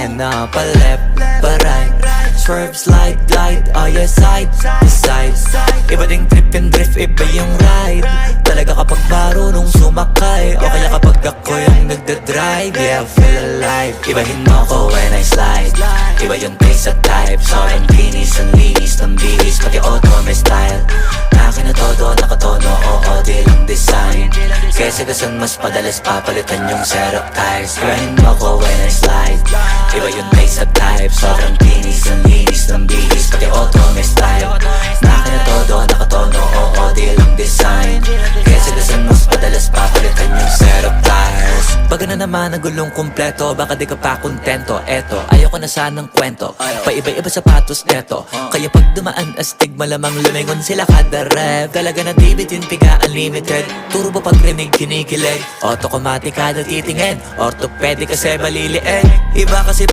Kadena, pa left, pa right, swerve, slide, glide, oh yeah, side to side. Iba ding trip and drift, iba yung ride. Talaga kapag marunong sumakay, o kaya kapag ako yung nagdadrive, yeah, feel alive. Ibahin mo ko when I slide, iba yung taste at type. Sobrang kinis, ang linis ng bihis, pati auto may style. Akin na todo, nakatono, oo, di lang design. Kesa gasan mas padalas papalitan yung setup tires. Ibahin mo ko when I slide, iba yung taste at type. Sobrang kinis, ang linis ng bihis, pati auto may style. Akin na todo, nakatono, oo, di lang design. Kesa gasan mas padalas papalitan yung setup tires. Pag na naman ang gulong kumpleto, baka di ka pa kontento. Eto, ayoko na sanang kwento, paiba-iba sapatos neto. Kaya pag dumaan astig, malamang lumingon sila kada rev. Talaga na David yung piga unlimited, turbo pag rinig kinikilig. Automatic kada titingin, orthopedic kasi maliliit. Iba kasi